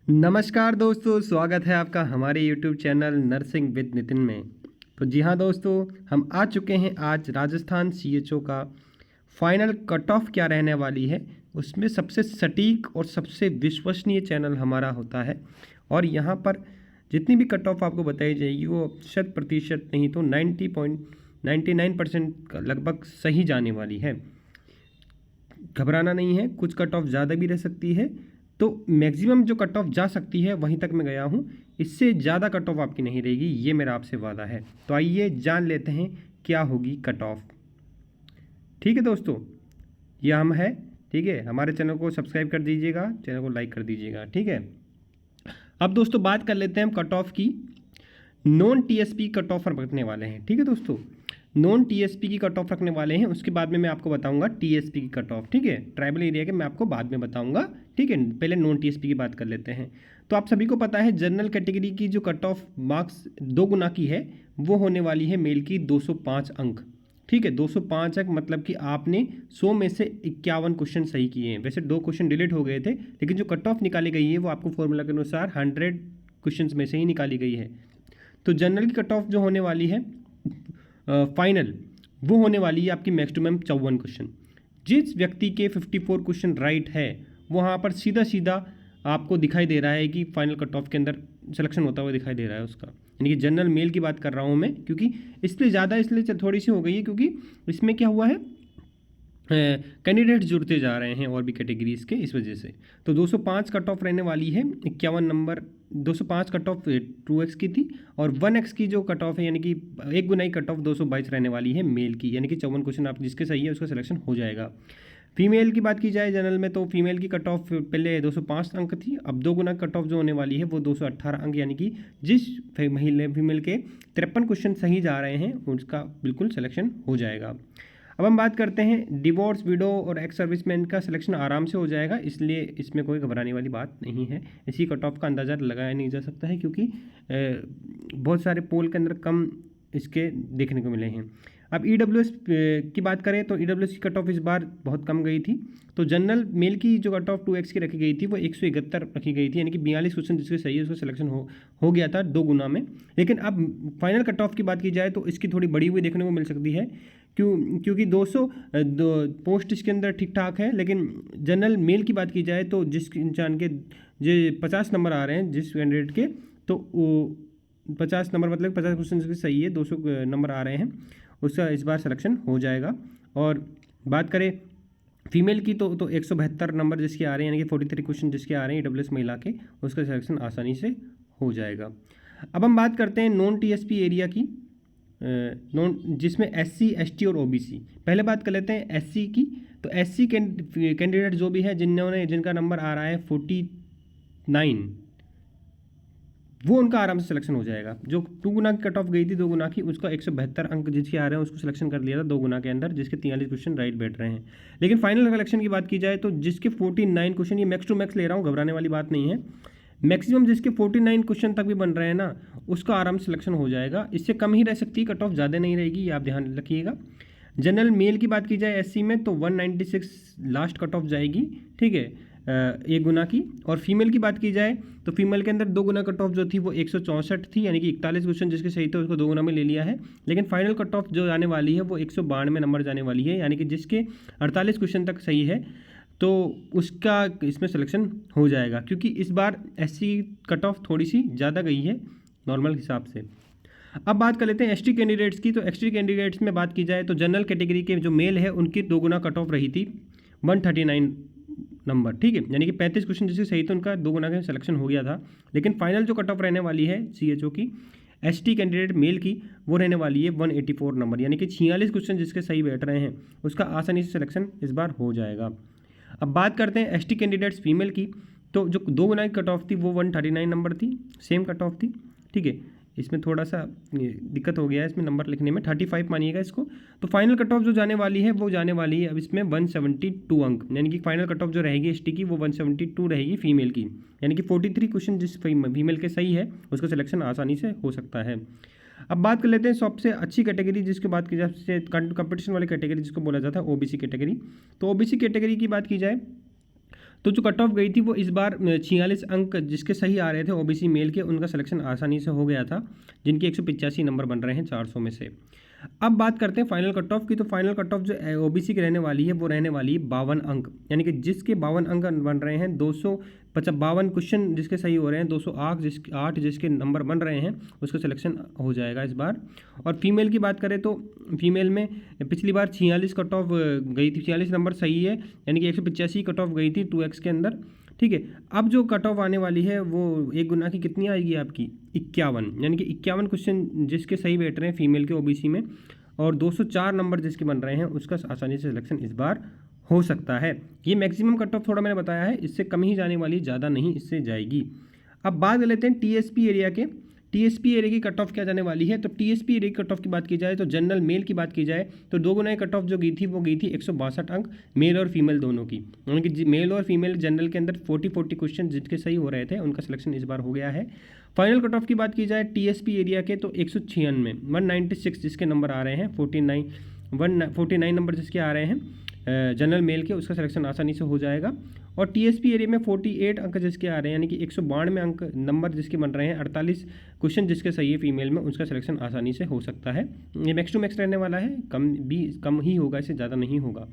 नमस्कार दोस्तों, स्वागत है आपका हमारे YouTube channel nursing with Nitin में। तो जी हाँ दोस्तों, हम आ चुके हैं आज राजस्थान CHO का फाइनल कट ऑफ क्या रहने वाली है। उसमें सबसे सटीक और सबसे विश्वसनीय चैनल हमारा होता है और यहाँ पर जितनी भी कट ऑफ आपको बताई जाएगी वो 100% नहीं तो 90.99% लगभग सही जाने वाली है। घबराना नहीं है, कुछ कट ऑफ ज़्यादा भी रह सकती है। तो मैक्सिमम जो कट ऑफ जा सकती है वहीं तक मैं गया हूँ, इससे ज़्यादा कट ऑफ आपकी नहीं रहेगी, ये मेरा आपसे वादा है। तो आइए जान लेते हैं क्या होगी कट ऑफ। ठीक है दोस्तों, ये हम है। ठीक है, हमारे चैनल को सब्सक्राइब कर दीजिएगा, चैनल को लाइक कर दीजिएगा। ठीक है, अब दोस्तों बात कर लेते हैं हम कट ऑफ की। नॉन TSP कट ऑफ रखने वाले हैं। ठीक है दोस्तों, नॉन TSP की कट ऑफ रखने वाले हैं, उसके बाद में मैं आपको बताऊंगा TSP की कट ऑफ। ठीक है, ट्राइबल एरिया के मैं आपको बाद में बताऊंगा। ठीक है, पहले नॉन TSP की बात कर लेते हैं। तो आप सभी को पता है जनरल कैटेगरी की जो कट ऑफ मार्क्स 2 गुना की है वो होने वाली है मेल की 205 अंक। ठीक है, 205 अंक मतलब कि आपने 100 में से 51 क्वेश्चन सही किए हैं। वैसे 2 क्वेश्चन डिलीट हो गए थे, लेकिन जो कट ऑफ निकाली गई है वो आपको फॉर्मूला के अनुसार 100 क्वेश्चन में से ही निकाली गई है। तो जनरल की कट ऑफ जो होने वाली है फाइनल, वो होने वाली है आपकी मैक्सिमम 54 क्वेश्चन। जिस व्यक्ति के 54 क्वेश्चन राइट है वहाँ पर सीधा सीधा आपको दिखाई दे रहा है कि फाइनल कट ऑफ के अंदर सिलेक्शन होता हुआ दिखाई दे रहा है उसका। यानी कि जनरल मेल की बात कर रहा हूँ मैं, क्योंकि इसलिए थोड़ी सी हो गई है, क्योंकि इसमें क्या हुआ है, कैंडिडेट जुड़ते जा रहे हैं और भी कैटेगरीज के, इस वजह से। तो 205 कट ऑफ रहने वाली है। 51 नंबर 205 कट ऑफ 2x की थी और 1x की जो कट ऑफ है यानी कि 1 गुना ही कट ऑफ 222 रहने वाली है मेल की। यानी कि 54 क्वेश्चन आप जिसके सही है उसका सिलेक्शन हो जाएगा। फीमेल की बात की जाए जनरल में, तो फीमेल की कट ऑफ पहले 205 अंक थी, अब 2 गुना कट ऑफ जो होने वाली है वो 218 अंक। यानी कि जिस फीमेल के 53 क्वेश्चन सही जा रहे हैं उसका बिल्कुल सिलेक्शन हो जाएगा। अब हम बात करते हैं डिवोर्स, विडो और एक्स सर्विसमैन का सिलेक्शन आराम से हो जाएगा, इसलिए इसमें कोई घबराने वाली बात नहीं है। इसी कट ऑफ का अंदाज़ा लगाया नहीं जा सकता है, क्योंकि बहुत सारे पोल के अंदर कम इसके देखने को मिले हैं। अब EWS की बात करें तो EWS की कट ऑफ इस बार बहुत कम गई थी। तो जनरल मेल की जो कट ऑफ 2x की रखी गई थी वो 171 रखी गई थी, यानी कि 42 क्वेश्चन जिसके सही है उसका सिलेक्शन हो गया था 2 गुना में। लेकिन अब फाइनल कट ऑफ की बात की जाए तो इसकी थोड़ी बढ़ी हुई देखने को मिल सकती है, क्योंकि 200 पोस्ट इसके अंदर ठीक ठाक है। लेकिन जनरल मेल की बात की जाए तो जिस इंसान के जो 50 नंबर आ रहे हैं जिस कैंडिडेट के, तो वो 50 नंबर मतलब 50 क्वेश्चन जिसके सही है 200 नंबर आ रहे हैं, उसका इस बार सिलेक्शन हो जाएगा। और बात करें फीमेल की तो 172 नंबर जिसके आ रहे हैं, यानी कि 43 क्वेश्चन जिसके आ रहे हैं EWS महिला के, उसका सिलेक्शन आसानी से हो जाएगा। अब हम बात करते हैं नॉन TSP एरिया की, जिसमें SC ST और OBC। पहले बात कर लेते हैं SC की। तो SC कैंडिडेट जो भी है जिनका नंबर आ रहा है 49, वो उनका आराम से सिलेक्शन हो जाएगा। जो 2 गुना की कट ऑफ गई थी 2 गुना की, उसका 172 अंक जिसके आ रहे हैं उसको सिलेक्शन कर लिया था 2 गुना के अंदर, जिसके 43 क्वेश्चन राइट बैठ रहे हैं। लेकिन फाइनल कलेक्शन की बात की जाए तो जिसके 49 क्वेश्चन, ये मैक्स टू मैक्स ले रहा हूँ, घबराने वाली बात नहीं है, मैक्सिमम जिसके 49 क्वेश्चन तक भी बन रहे हैं ना, उसका आराम से सिलेक्शन हो जाएगा। इससे कम ही रह सकती है, कट ऑफ ज़्यादा नहीं रहेगी, ये आप ध्यान रखिएगा। जनरल मेल की बात की जाए SC में तो 196 लास्ट कट ऑफ जाएगी। ठीक है, 1 गुना की। और फीमेल की बात की जाए तो फीमेल के अंदर 2 गुना कट ऑफ जो थी वो 164 थी, यानी कि 41 क्वेश्चन जिसके सही थे उसको 2 गुना में ले लिया है। लेकिन फाइनल कट ऑफ जो जाने वाली है वो 192 नंबर जाने वाली है, यानी कि जिसके 48 क्वेश्चन तक सही है तो उसका इसमें सिलेक्शन हो जाएगा, क्योंकि इस बार SC कट ऑफ थोड़ी सी ज़्यादा गई है नॉर्मल हिसाब से। अब बात कर लेते हैं ST कैंडिडेट्स की। तो ST कैंडिडेट्स में बात की जाए तो जनरल कैटेगरी के जो मेल है उनकी 2 गुना कट ऑफ रही थी 139 नंबर। ठीक है, यानी कि 35 क्वेश्चन जिससे सही तो उनका 2 गुना का सिलेक्शन हो गया था। लेकिन फाइनल जो कट ऑफ रहने वाली है CHO की ST कैंडिडेट मेल की, वो रहने वाली है 184 नंबर, यानी कि 46 क्वेश्चन जिसके सही बैठ रहे हैं उसका आसानी से सिलेक्शन इस बार हो जाएगा। अब बात करते हैं ST कैंडिडेट्स फीमेल की। तो जो 2 गुना की कट ऑफ थी वो 139 नंबर थी, सेम कट ऑफ थी। ठीक है, इसमें थोड़ा सा दिक्कत हो गया है इसमें नंबर लिखने में, 35 मानिएगा इसको। तो फाइनल कट ऑफ जो जाने वाली है वो जाने वाली है अब इसमें 172 अंक, यानी कि फाइनल कट ऑफ जो रहेगी ST की वो 172 रहेगी फीमेल की, यानी कि 43 क्वेश्चन जिस फीमेल के सही है उसका सिलेक्शन आसानी से हो सकता है। अब बात कर लेते हैं सबसे अच्छी कैटेगरी जिसकी बात की जाए, कंपटीशन वाली कैटेगरी जिसको बोला जाता है OBC कैटेगरी। तो OBC कैटेगरी की बात की जाए तो जो कट ऑफ गई थी वो इस बार 46 अंक जिसके सही आ रहे थे ओबीसी मेल के, उनका सिलेक्शन आसानी से हो गया था, जिनके 185 नंबर बन रहे हैं 400 में से। अब बात करते हैं फाइनल कट ऑफ की। तो फाइनल कट ऑफ जो ओबीसी की रहने वाली है वो रहने वाली है 52 अंक, यानी कि जिसके 52 अंक बन रहे हैं, 252 क्वेश्चन जिसके सही हो रहे हैं, 208 जिसके नंबर बन रहे हैं, उसका सिलेक्शन हो जाएगा इस बार। और फीमेल की बात करें तो फीमेल में पिछली बार 46 कट ऑफ गई थी, 46 नंबर सही है, यानी कि 185 कट ऑफ गई थी 2x के अंदर, ठीक है। अब जो कट ऑफ आने वाली है वो एक गुना की कितनी आएगी आपकी 51, यानी कि 51 क्वेश्चन जिसके सही बैठ रहे हैं फीमेल के ओबीसी में, और 204 नंबर जिसके बन रहे हैं, उसका आसानी से सिलेक्शन इस बार हो सकता है। ये मैक्सिमम कट ऑफ थोड़ा मैंने बताया है, इससे कम ही जाने वाली, ज़्यादा नहीं इससे जाएगी। अब बात कर लेते हैं टीएसपी एरिया के। टीएसपी एरिया की कट ऑफ क्या जाने वाली है। तो टीएसपी एरिया की कट ऑफ की बात की जाए तो जनरल मेल की बात की जाए तो 2 गुना कट ऑफ जो गई थी वो गई थी 162 अंक मेल और फीमेल दोनों की, यानी कि मेल और फीमेल जनरल के अंदर 40 क्वेश्चन जिनके सही हो रहे थे उनका सिलेक्शन इस बार हो गया है। फाइनल कट ऑफ की बात की जाए टीएसपी एरिया के तो 196 जिसके नंबर आ रहे हैं, 49 नंबर जिसके आ रहे हैं जनरल मेल के, उसका सिलेक्शन आसानी से हो जाएगा। और टीएसपी एरिया में 48 अंक जिसके आ रहे हैं, यानी कि 192 अंक नंबर जिसके बन रहे हैं, 48 क्वेश्चन जिसके सही है फीमेल में, उसका सिलेक्शन आसानी से हो सकता है। ये मैक्स टू मैक्स रहने वाला है, कम ही होगा, इससे ज़्यादा नहीं होगा।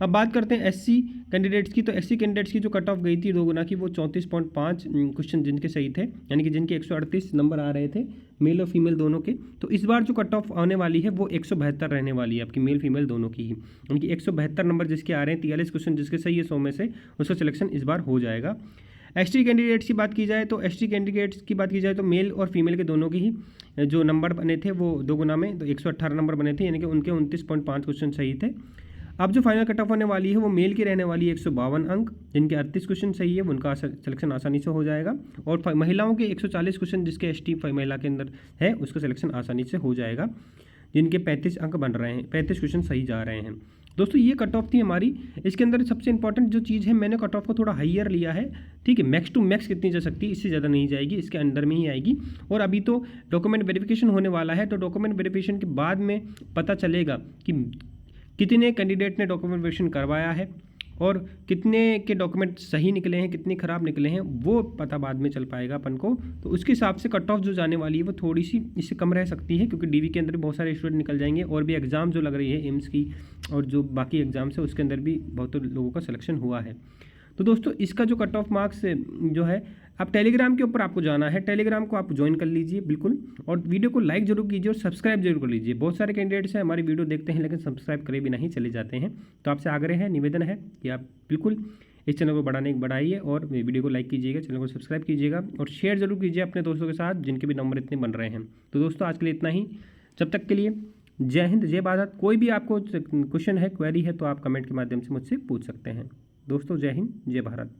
अब बात करते हैं एससी कैंडिडेट्स की। तो एससी कैंडिडेट्स की जो कट ऑफ गई थी 2 गुना की, वो 34.5 क्वेश्चन जिनके सही थे, यानी कि जिनके 138 नंबर आ रहे थे मेल और फीमेल दोनों के। तो इस बार जो कट ऑफ आने वाली है वो 172 रहने वाली है आपकी मेल फीमेल दोनों की ही, यानी कि 172 नंबर जिसके आ रहे हैं, 43 क्वेश्चन जिसके सही है 100 में से, उसका सिलेक्शन इस बार हो जाएगा। एसटी कैंडिडेट्स की बात की जाए तो एसटी कैंडिडेट्स की बात की जाए तो मेल और फीमेल के दोनों के ही जो नंबर बने थे वो 2 गुना में तो 118 नंबर बने थे, यानी कि उनके 29.5 क्वेश्चन सही थे। अब जो फाइनल कट ऑफ होने वाली है वो मेल की रहने वाली है 152 अंक, जिनके 38 क्वेश्चन सही है, उनका सिलेक्शन आसानी से हो जाएगा। और महिलाओं के 140 क्वेश्चन जिसके एसटी महिला के अंदर है, उसका सिलेक्शन आसानी से हो जाएगा, जिनके 35 अंक बन रहे हैं, 35 क्वेश्चन सही जा रहे हैं। दोस्तों ये कट ऑफ थी हमारी। इसके अंदर सबसे इंपॉर्टेंट जो चीज़ है, मैंने कट ऑफ को थोड़ा हाईयर लिया है, ठीक है। मैक्स टू मैक्स कितनी जा सकती है, इससे ज़्यादा नहीं जाएगी, इसके अंदर में ही आएगी। और अभी तो डॉक्यूमेंट वेरिफिकेशन होने वाला है, तो डॉक्यूमेंट वेरिफिकेशन के बाद में पता चलेगा कि कितने कैंडिडेट ने डॉक्यूमेंट वेरिफिकेशन करवाया है और कितने के डॉक्यूमेंट सही निकले हैं, कितने खराब निकले हैं, वो पता बाद में चल पाएगा अपन को। तो उसके हिसाब से कट ऑफ जो जाने वाली है वो थोड़ी सी इससे कम रह सकती है, क्योंकि डीवी के अंदर भी बहुत सारे स्टूडेंट निकल जाएंगे, और भी एग्ज़ाम जो लग रही है एम्स की और जो बाकी एग्ज़ाम्स है उसके अंदर भी बहुत लोगों का सिलेक्शन हुआ है। तो दोस्तों इसका जो कट ऑफ मार्क्स जो है, आप टेलीग्राम के ऊपर आपको जाना है, टेलीग्राम को आप ज्वाइन कर लीजिए बिल्कुल, और वीडियो को लाइक जरूर कीजिए और सब्सक्राइब जरूर कर लीजिए। बहुत सारे कैंडिडेट्स हैं हमारी वीडियो देखते हैं लेकिन सब्सक्राइब करे बिना ही चले जाते हैं। तो आपसे आग्रह है, निवेदन है कि आप बिल्कुल इस चैनल को बढ़ाइए और वीडियो को लाइक कीजिएगा, चैनल को सब्सक्राइब कीजिएगा और शेयर जरूर कीजिए अपने दोस्तों के साथ जिनके भी नंबर इतने बन रहे हैं। तो दोस्तों आज के लिए इतना ही, जब तक के लिए जय हिंद जय भारत। कोई भी आपको क्वेश्चन है, क्वेरी है, तो आप कमेंट के माध्यम से मुझसे पूछ सकते हैं। दोस्तों जय हिंद जय भारत।